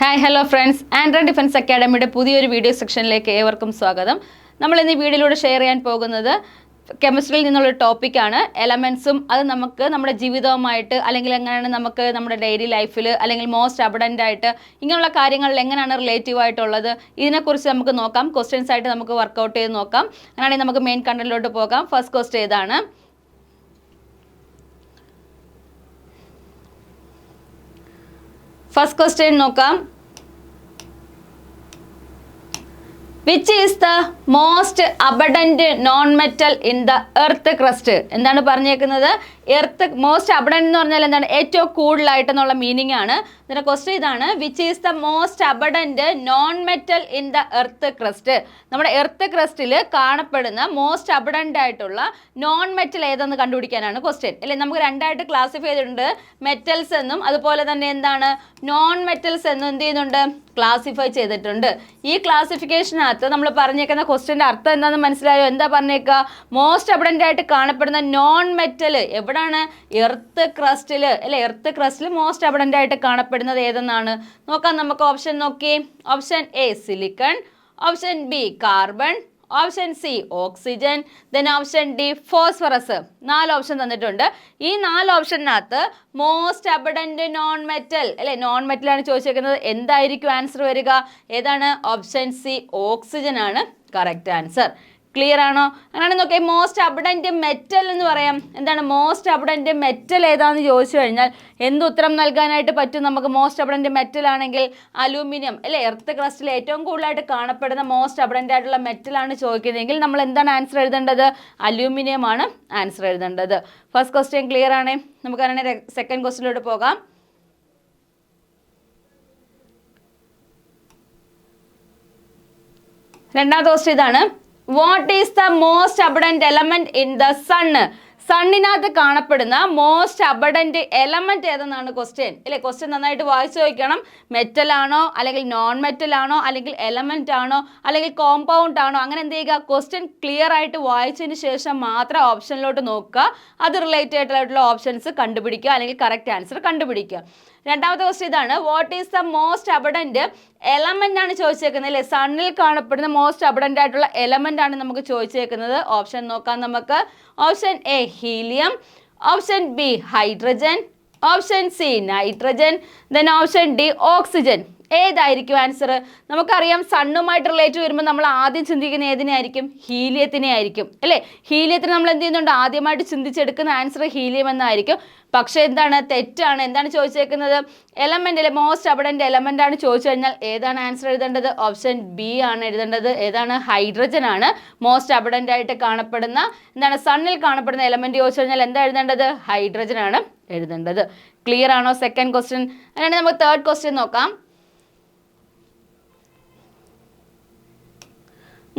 Hi hello friends, android defence അക്കാഡമിയുടെ പുതിയൊരു video സെക്ഷനിലേക്ക് ഏവർക്കും സ്വാഗതം. നമ്മൾ ഇന്ന് ഈ വീഡിയോയിലൂടെ ഷെയർ ചെയ്യാൻ പോകുന്നത് കെമിസ്ട്രിയിൽ നിന്നുള്ള ടോപ്പിക്കാണ്. എലമെൻസും അത് നമുക്ക് നമ്മുടെ ജീവിതവുമായിട്ട് അല്ലെങ്കിൽ എങ്ങനെയാണ് നമുക്ക് നമ്മുടെ ഡെയിലി ലൈഫിൽ അല്ലെങ്കിൽ മോസ്റ്റ് അബഡൻ്റ് ആയിട്ട് ഇങ്ങനെയുള്ള കാര്യങ്ങളിൽ എങ്ങനെയാണ് റിലേറ്റീവ് ആയിട്ടുള്ളത്, ഇതിനെക്കുറിച്ച് നമുക്ക് നോക്കാം. ക്വസ്റ്റ്യൻസ് ആയിട്ട് നമുക്ക് വർക്കൗട്ട് ചെയ്ത് നോക്കാം. അങ്ങനെയാണെങ്കിൽ നമുക്ക് മെയിൻ കണ്ടന്റിലോട്ട് പോകാം. ഫസ്റ്റ് ക്വസ്റ്റ്യൻ ഏതാണ്? ഫസ്റ്റ് ക്വസ്റ്റ്യൻ നോക്കാം. Which is the most abundant non-metal in the earth crust? എന്താണ് പറഞ്ഞേക്കുന്നത്? എർത്ത് മോസ്റ്റ് അബഡൻറ്റ് എന്ന് പറഞ്ഞാൽ എന്താണ്? ഏറ്റവും കൂടുതലായിട്ടെന്നുള്ള മീനിങ് ആണ്. ഇതിൻ്റെ ക്വസ്റ്റ്യൻ ഇതാണ്, which is the most abundant non metal in the earth crust? നമ്മുടെ എർത്ത് ക്രസ്റ്റിൽ കാണപ്പെടുന്ന മോസ്റ്റ് അബഡൻറ്റ് ആയിട്ടുള്ള നോൺ മെറ്റൽ ഏതെന്ന് കണ്ടുപിടിക്കാനാണ് ക്വസ്റ്റ്യൻ. അല്ലേ, നമുക്ക് രണ്ടായിട്ട് ക്ലാസിഫൈ ചെയ്തിട്ടുണ്ട്, മെറ്റൽസ് എന്നും അതുപോലെ തന്നെ എന്താണ് നോൺ മെറ്റൽസ് എന്നും എന്ത് ചെയ്യുന്നുണ്ട്? ക്ലാസിഫൈ ചെയ്തിട്ടുണ്ട്. ഈ ക്ലാസിഫിക്കേഷനകത്ത് നമ്മൾ പറഞ്ഞേക്കുന്ന ക്വസ്റ്റ്യൻ്റെ അർത്ഥം എന്താണെന്ന് മനസ്സിലായോ? എന്താ പറഞ്ഞേക്കുക? മോസ്റ്റ് അബഡൻ്റ് ആയിട്ട് കാണപ്പെടുന്ന നോൺ മെറ്റൽ എവിടാണ്? എർത്ത് ക്രസ്റ്റിൽ. അല്ലെ, എർത്ത് ക്രസ്റ്റിൽ മോസ്റ്റ് അബഡൻ്റ് ആയിട്ട് കാണപ്പെടുന്നത് ഏതെന്നാണ് നോക്കാം. നമുക്ക് ഓപ്ഷൻ നോക്കി. Option A silicon, option B carbon, option C oxygen, then option D phosphorus. 4 option തന്നിട്ടുണ്ട്. ഈ 4 ഓപ്ഷനകത്ത് മോസ്റ്റ് അബഡൻറ്റ് നോൺ മെറ്റൽ, അല്ലെ, നോൺ മെറ്റലാണ് ചോദിച്ചേക്കുന്നത്. എന്തായിരിക്കും ആൻസർ വരിക? ഏതാണ്? ഓപ്ഷൻ സി ഓക്സിജൻ ആണ് കറക്റ്റ് ആൻസർ. ക്ലിയർ ആണോ? അങ്ങനെ നോക്കിയാൽ മോസ്റ്റ് അബഡൻറ്റ് മെറ്റൽ എന്ന് പറയാം. എന്താണ് മോസ്റ്റ് അബഡൻറ്റ് മെറ്റൽ ഏതാണെന്ന് ചോദിച്ചു കഴിഞ്ഞാൽ എന്ത് ഉത്തരം നൽകാനായിട്ട് പറ്റും നമുക്ക്? മോസ്റ്റ് അബഡൻറ്റ് മെറ്റൽ ആണെങ്കിൽ അലൂമിനിയം, അല്ലെ, എർത്ത് ക്രസ്റ്റിൽ ഏറ്റവും കൂടുതലായിട്ട് കാണപ്പെടുന്ന മോസ്റ്റ് അബഡൻറ്റ് ആയിട്ടുള്ള മെറ്റലാണ് ചോദിക്കുന്നതെങ്കിൽ നമ്മൾ എന്താണ് ആൻസർ എഴുതേണ്ടത്? അലൂമിനിയം ആണ് ആൻസർ എഴുതേണ്ടത്. ഫസ്റ്റ് ക്വസ്റ്റ്യൻ ക്ലിയർ ആണ്. നമുക്കങ്ങനെ സെക്കൻഡ് ക്വസ്റ്റ്യനിലോട്ട് പോകാം. രണ്ടാമത്തെ ക്വസ്റ്റ്യൻ ഇതാണ്, what is the most abundant element in the sun? സണ്ണിനകത്ത് കാണപ്പെടുന്ന മോസ്റ്റ് അബഡൻറ്റ് എലമെന്റ് ഏതെന്നാണ് ക്വസ്റ്റ്യൻ. അല്ലേ, ക്വസ്റ്റ്യൻ നന്നായിട്ട് വായിച്ചു നോക്കണം. മെറ്റൽ ആണോ അല്ലെങ്കിൽ നോൺ മെറ്റൽ ആണോ അല്ലെങ്കിൽ എലമെന്റ് ആണോ അല്ലെങ്കിൽ കോമ്പൗണ്ട് ആണോ? അങ്ങനെ എന്ത് ചെയ്യുക? ക്വസ്റ്റ്യൻ ക്ലിയർ ആയിട്ട് വായിച്ചതിന് ശേഷം മാത്രം ഓപ്ഷനിലോട്ട് നോക്കുക. അത് റിലേറ്റഡ് ആയിട്ടുള്ള ഓപ്ഷൻസ് കണ്ടുപിടിക്കുക അല്ലെങ്കിൽ കറക്റ്റ് ആൻസർ കണ്ടുപിടിക്കുക. രണ്ടാമത്തെ ക്വസ്റ്റ്യൻ ഇതാണ്, what is the most abundant element ആണ് ചോദിച്ചേക്കുന്നത്. അല്ലേ, സണ്ണിൽ കാണപ്പെടുന്ന മോസ്റ്റ് അബഡൻറ്റ് ആയിട്ടുള്ള എലമെന്റ് ആണ് നമുക്ക് ചോദിച്ചേക്കുന്നത്. ഓപ്ഷൻ നോക്കാം നമുക്ക്. Option A helium, option B hydrogen, option C nitrogen, then option D oxygen. ഏതായിരിക്കും ആൻസർ? നമുക്കറിയാം സണ്ണുമായിട്ട് റിലേറ്റ് വരുമ്പോൾ നമ്മൾ ആദ്യം ചിന്തിക്കുന്ന ഏതിനായിരിക്കും? ഹീലിയത്തിനെ ആയിരിക്കും. അല്ലേ, ഹീലിയത്തിന് നമ്മൾ എന്ത് ചെയ്യുന്നുണ്ട്? ആദ്യമായിട്ട് ചിന്തിച്ചെടുക്കുന്ന ആൻസർ ഹീലിയം എന്നായിരിക്കും. പക്ഷേ എന്താണ്? തെറ്റാണ്. എന്താണ് ചോദിച്ചേക്കുന്നത്? എലമെന്റ്, അല്ലെ, മോസ്റ്റ് അബഡൻറ്റ് എലമെന്റ് ആണ് ചോദിച്ചു കഴിഞ്ഞാൽ ഏതാണ് ആൻസർ എഴുതേണ്ടത്? ഓപ്ഷൻ ബി ആണ് എഴുതേണ്ടത്. ഏതാണ്? ഹൈഡ്രജൻ ആണ് മോസ്റ്റ് അബഡൻറ്റ് ആയിട്ട് കാണപ്പെടുന്ന എന്താണ് സണ്ണിൽ കാണപ്പെടുന്ന എലമെന്റ് ചോദിച്ചു കഴിഞ്ഞാൽ എന്താ എഴുതേണ്ടത്? ഹൈഡ്രജൻ ആണ് എഴുതേണ്ടത്. ക്ലിയർ ആണോ? Second question. അങ്ങനെ നമുക്ക് തേർഡ് ക്വസ്റ്റ്യൻ നോക്കാം.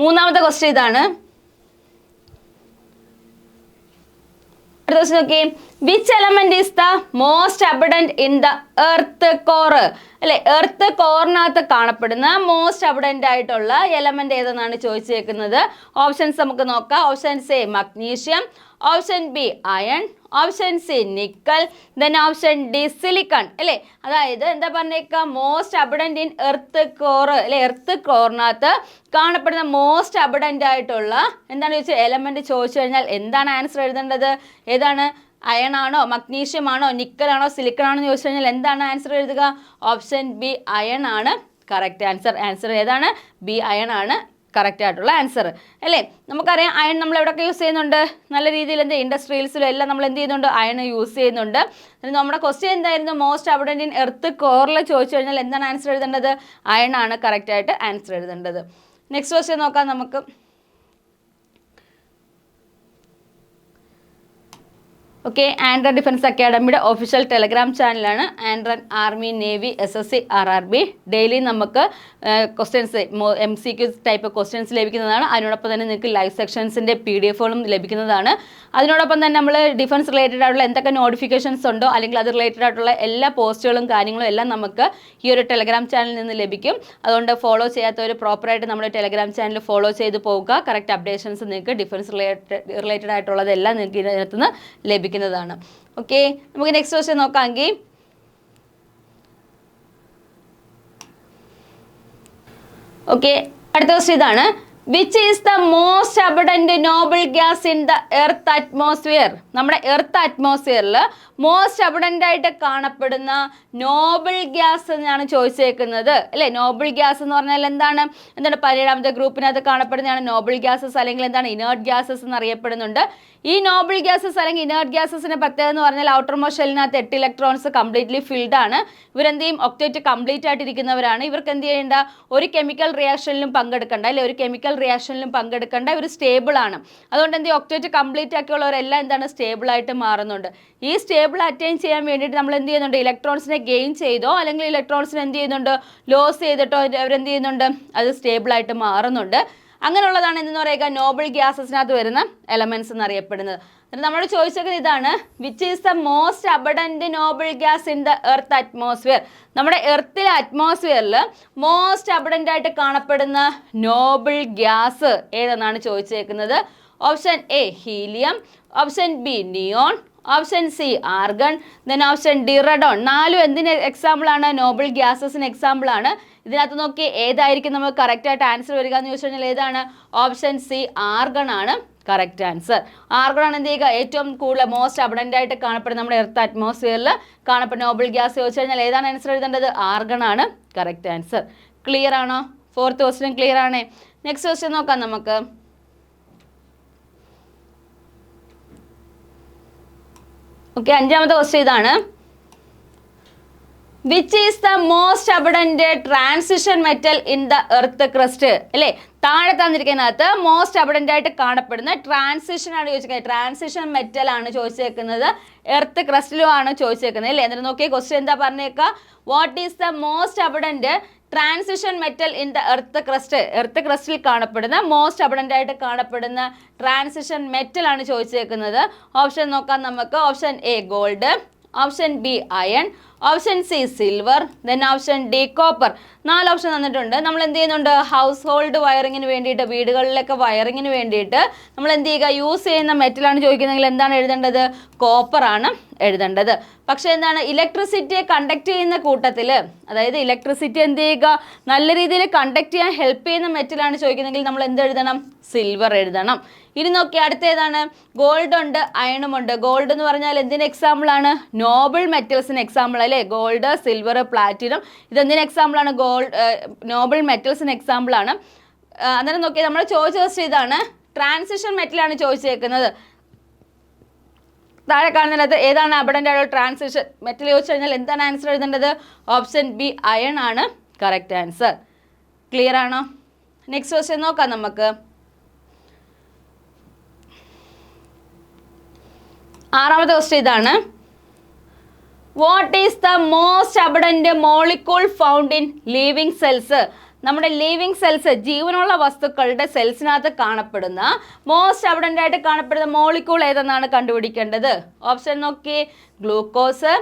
മൂന്നാമത്തെ ക്വസ്റ്റ്യൻ ഇതാണ്. നോക്കി, which element is the most abundant in the earth core? അല്ലെ, എർത്ത് കോറിനകത്ത് കാണപ്പെടുന്ന മോസ്റ്റ് അബഡൻറ്റ് ആയിട്ടുള്ള എലമെന്റ് ഏതെന്നാണ് ചോദിച്ചേക്കുന്നത്. ഓപ്ഷൻസ് നമുക്ക് നോക്കാം. Option A magnesium, option B iron, option C nickel, then option D silicon. അല്ലേ, അതായത് എന്താ പറഞ്ഞേക്കുക? Most abundant in earth core. അല്ലെ, എർത്ത് കോറിനകത്ത് കാണപ്പെടുന്ന മോസ്റ്റ് അബഡൻറ്റ് ആയിട്ടുള്ള എന്താണ് ചോദിച്ചത്? എലമെന്റ് ചോദിച്ചു കഴിഞ്ഞാൽ എന്താണ് ആൻസർ എഴുതേണ്ടത്? ഏതാണ്? അയൺ ആണോ, മഗ്നീഷ്യം ആണോ, നിക്കൽ ആണോ, സിലിക്കൺ ആണോ എന്ന് ചോദിച്ചു കഴിഞ്ഞാൽ എന്താണ് ആൻസർ എഴുതുക? ഓപ്ഷൻ ബി അയൺ ആണ് കറക്റ്റ് ആൻസർ. ആൻസർ ഏതാണ്? ബി അയൺ ആണ് കറക്റ്റ് ആയിട്ടുള്ള ആൻസർ. അല്ലേ, നമുക്കറിയാം അയൺ നമ്മൾ എവിടെയൊക്കെ യൂസ് ചെയ്യുന്നുണ്ട്? നല്ല രീതിയിൽ എന്ത് ഇൻഡസ്ട്രിയൽസിലും എല്ലാം നമ്മൾ എന്ത് ചെയ്യുന്നുണ്ട്? അയൺ യൂസ് ചെയ്യുന്നുണ്ട്. നമ്മുടെ ക്വസ്റ്റ്യൻ എന്തായിരുന്നു? മോസ്റ്റ് അബഡൻറ്റ് ഇൻ എർത്ത് കോറിൽ ചോദിച്ചു കഴിഞ്ഞാൽ എന്താണ് ആൻസർ എഴുതേണ്ടത്? അയൺ ആണ് കറക്റ്റ് ആയിട്ട് ആൻസർ എഴുതേണ്ടത്. നെക്സ്റ്റ് ക്വസ്റ്റ്യൻ നോക്കാം നമുക്ക്. ഓക്കെ, ആൻഡ്രോയിഡ് ഡിഫൻസ് അക്കാഡമിയുടെ ഒഫീഷ്യൽ ടെലഗ്രാം ചാനലാണ് android army navy SSC RRB. Daily നമുക്ക് ക്വസ്റ്റ്യൻസ് MCQ ടൈപ്പ് ക്വസ്റ്റ്യൻസ് ലഭിക്കുന്നതാണ്. അതിനോടൊപ്പം തന്നെ നിങ്ങൾക്ക് ലൈവ് സെക്ഷൻസിൻ്റെ PDF-കളും ലഭിക്കുന്നതാണ്. അതിനോടൊപ്പം തന്നെ നമ്മൾ ഡിഫൻസ് റിലേറ്റഡ് ആയിട്ടുള്ള എന്തൊക്കെ നോട്ടിഫിക്കേഷൻസ് ഉണ്ടോ അല്ലെങ്കിൽ അത് റിലേറ്റഡ് ആയിട്ടുള്ള എല്ലാ പോസ്റ്റുകളും കാര്യങ്ങളും എല്ലാം നമുക്ക് ഈ ഒരു ടെലഗ്രാം ചാനലിൽ നിന്ന് ലഭിക്കും. അതുകൊണ്ട് ഫോളോ ചെയ്യാത്തവർ പ്രോപ്പറായിട്ട് നമ്മുടെ ടെലഗ്രാം ചാനൽ ഫോളോ ചെയ്ത് പോവുക. കറക്റ്റ് അപ്ഡേഷൻസ് നിങ്ങൾക്ക് ഡിഫൻസ് റിലേറ്റഡ് ആയിട്ടുള്ളതെല്ലാം നിങ്ങൾക്ക് ഇതിനകത്ത് നിന്ന് ലഭിക്കുന്നതാണ്. ഓക്കെ, നമുക്ക് നെക്സ്റ്റ് ക്വസ്റ്റ്യൻ നോക്കാമെങ്കിൽ ഓക്കെ, അടുത്ത ക്വസ്റ്റ്യൻ ഇതാണ്. Which is the most abundant noble gas in the earth atmosphere? നമ്മുടെ എർത്ത് അറ്റ്മോസ്ഫിയറിൽ മോസ്റ്റ് അബഡന്റ് ആയിട്ട് കാണപ്പെടുന്ന നോബിൾ ഗ്യാസ് എന്നാണ് ചോദിച്ചേക്കുന്നത് അല്ലേ. നോബിൾ ഗ്യാസ് എന്ന് പറഞ്ഞാൽ എന്താണ്? പരിണാമത്തെ ഗ്രൂപ്പിനകത്ത് കാണപ്പെടുന്നതാണ് നോബിൾ ഗ്യാസസ്, അല്ലെങ്കിൽ എന്താണ് ഇനേർട്ട് ഗ്യാസസ് എന്ന് അറിയപ്പെടുന്നുണ്ട്. ഈ നോബിൾ ഗ്യാസസ് അല്ലെങ്കിൽ ഇനേർട്ട് ഗ്യാസസിന്റെ പ്രത്യേകത എന്ന് പറഞ്ഞാൽ ഔട്ടർ മോസ്റ്റ് ഷെല്ലിനകത്ത് 8 ഇലക്ട്രോൺസ് കംപ്ലീറ്റ്ലി ഫിൽഡ് ആണ്. ഇവരെന്ത് ചെയ്യും? ഒക്ടേറ്റ് കംപ്ലീറ്റ് ആയിട്ടിരിക്കുന്നവരാണ്. ഇവർക്ക് എന്ത് ചെയ്യേണ്ട? ഒരു കെമിക്കൽ റിയാക്ഷനിലും പങ്കെടുക്കണ്ട അല്ലെ, ഒരു കെമിക്കൽ റിയാക്ഷനിലും പങ്കെടുക്കേണ്ട, ഇവർ സ്റ്റേബിൾ ആണ്. അതുകൊണ്ട് എന്ത് ചെയ്യും? ഒക്ടേറ്റ് കംപ്ലീറ്റ് ആക്കിയുള്ളവരെല്ലാം എന്താണ്? സ്റ്റേബിൾ ആയിട്ട് മാറുന്നുണ്ട്. ഈ സ്റ്റേബിൾ അറ്റൈൻ ചെയ്യാൻ വേണ്ടിയിട്ട് നമ്മൾ എന്ത് ചെയ്യുന്നുണ്ട്? ഇലക്ട്രോൺസിനെ ഗെയിൻ ചെയ്തോ അല്ലെങ്കിൽ ഇലക്ട്രോൺസിനെ എന്ത് ചെയ്യുന്നുണ്ട്? ലോസ് ചെയ്തിട്ടോ അവരെന്ത് ചെയ്യുന്നുണ്ട്? അത് സ്റ്റേബിൾ ആയിട്ട് മാറുന്നുണ്ട്. അങ്ങനെയുള്ളതാണ് എന്തെന്ന് പറയുക? നോബിൾ ഗ്യാസസിനകത്ത് വരുന്ന എലമെന്റ്സ് എന്നറിയപ്പെടുന്നത്. നമ്മൾ ചോദിച്ചത് ഇതാണ്, which is the most abundant noble gas in the earth atmosphere? നമ്മുടെ എർത്തിലെ അറ്റ്മോസ്ഫിയറിൽ മോസ്റ്റ് അബഡന്റ് ആയിട്ട് കാണപ്പെടുന്ന നോബിൾ ഗ്യാസ് ഏതെന്നാണ് ചോദിച്ചേക്കുന്നത്. Option A helium, option B neon, option C argon, then option D radon. 4 എന്തിന് എക്സാമ്പിൾ ആണ്? നോബിൾ ഗ്യാസസിന് എക്സാമ്പിൾ ആണ്. ഇതിനകത്ത് നോക്കി ഏതായിരിക്കും നമുക്ക് കറക്റ്റ് ആയിട്ട് ആൻസർ വരിക എന്ന് ചോദിച്ചു കഴിഞ്ഞാൽ ഏതാണ്? ഓപ്ഷൻ സി ആർഗൺ ആണ് കറക്റ്റ് ആൻസർ. ആർഗൺ ആണ് എന്ത് ചെയ്യുക? ഏറ്റവും കൂടുതൽ മോസ്റ്റ് അബഡന്റ് ആയിട്ട് കാണപ്പെടുന്ന നമ്മുടെ എർത്ത് അറ്റ്മോസ്ഫിയറിൽ കാണപ്പെടുന്ന നോബിൾ ഗ്യാസ് ചോദിച്ചു കഴിഞ്ഞാൽ ഏതാണ് ആൻസർ എഴുതേണ്ടത്? ആർഗൺ ആണ് കറക്റ്റ് ആൻസർ. ക്ലിയർ ആണോ? 4th ക്വസ്റ്റ്യൻ ക്ലിയർ ആണ്. നെക്സ്റ്റ് ക്വസ്റ്റ്യൻ നോക്കാം നമുക്ക്. ഓക്കെ, 5ാമത്തെ ക്വസ്റ്റ്യൻ ഇതാണ്. Which is the most abundant transition metal in the earth crust? അല്ലേ, താഴെ തന്നിരിക്കുന്നതിനകത്ത് മോസ്റ്റ് അബഡന്റ് ആയിട്ട് കാണപ്പെടുന്ന ട്രാൻസിഷൻ ആണ് ചോദിച്ചേക്കുന്നത്. ട്രാൻസിഷൻ മെറ്റൽ ആണ് ചോദിച്ചേക്കുന്നത്. എർത്ത് ക്രസ്റ്റിലും ആണ് ചോദിച്ചേക്കുന്നത് അല്ലേ. എന്നിട്ട് നോക്കിയേ ക്വസ്റ്റ്യൻ എന്താ പറഞ്ഞേക്കുക? What is the most abundant transition metal in the earth crust? Earth ക്രസ്റ്റിൽ കാണപ്പെടുന്ന മോസ്റ്റ് അബഡന്റ് ആയിട്ട് കാണപ്പെടുന്ന ട്രാൻസിഷൻ മെറ്റൽ ആണ് ചോദിച്ചേക്കുന്നത്. ഓപ്ഷൻ നോക്കാം നമുക്ക്. Option A gold, option B iron, option C silver, then option D copper. 4 option തന്നിട്ടുണ്ട്. നമ്മൾ എന്ത് ചെയ്യുന്നുണ്ട്? ഹൗസ് ഹോൾഡ് വയറിങ്ങിന് വേണ്ടിയിട്ട്, വീടുകളിലൊക്കെ വയറിങ്ങിന് വേണ്ടിയിട്ട് നമ്മൾ എന്ത് ചെയ്യുക? യൂസ് ചെയ്യുന്ന മെറ്റലാണ് ചോദിക്കുന്നതെങ്കിൽ എന്താണ് എഴുതേണ്ടത്? കോപ്പർ ആണ് എഴുതേണ്ടത്. പക്ഷെ എന്താണ്? ഇലക്ട്രിസിറ്റിയെ കണ്ടക്ട് ചെയ്യുന്ന കൂട്ടത്തിൽ, അതായത് ഇലക്ട്രിസിറ്റി എന്ത് ചെയ്യുക? നല്ല രീതിയിൽ കണ്ടക്ട് ചെയ്യാൻ ഹെൽപ്പ് ചെയ്യുന്ന മെറ്റലാണ് ചോദിക്കുന്നതെങ്കിൽ നമ്മൾ എന്ത് എഴുതണം? സിൽവർ എഴുതണം. ഇനി നോക്കി അടുത്ത ഏതാണ്? ഗോൾഡ് ഉണ്ട്, അയണും ഉണ്ട്. ഗോൾഡ് എന്ന് പറഞ്ഞാൽ എന്തിന് എക്സാമ്പിൾ ആണ്? നോബിൾ മെറ്റൽസിന് എക്സാമ്പിൾ അല്ലേ. ഗോൾഡ്, സിൽവർ, പ്ലാറ്റിനം ഇതെന്തിന് എക്സാമ്പിൾ ആണ്? നോബിൾ മെറ്റൽസിന് എക്സാമ്പിൾ ആണ്. അന്നേരം നോക്കിയാൽ നമ്മൾ ചോദിച്ച ക്വസ്റ്റ്യൻ ഇതാണ്, ട്രാൻസിഷൻ മെറ്റലാണ് ചോദിച്ചേക്കുന്നത്. താഴെ കാണുന്നതിനകത്ത് ഏതാണ് അബഡന്റ് ആയിട്ടുള്ള ട്രാൻസിഷൻ മെറ്റൽ ചോദിച്ചു കഴിഞ്ഞാൽ എന്താണ് ആൻസർ എഴുതേണ്ടത്? ഓപ്ഷൻ ബി അയൺ ആണ് കറക്റ്റ് ആൻസർ. ക്ലിയർ ആണോ? നെക്സ്റ്റ് ക്വസ്റ്റ്യൻ നോക്കാം നമുക്ക്. 6ാമത്തെ ക്വസ്റ്റ്യൻ ഇതാണ്. What is the most abundant molecule found in living cells? നമ്മുടെ ലിവിങ് സെൽസ്, ജീവനുള്ള വസ്തുക്കളുടെ സെൽസിനകത്ത് കാണപ്പെടുന്ന മോസ്റ്റ് അബഡന്റ് ആയിട്ട് കാണപ്പെടുന്ന മോളിക്യൂൾ ഏതെന്നാണ് കണ്ടുപിടിക്കേണ്ടത്. ഓപ്ഷൻ നോക്കി. Glucose,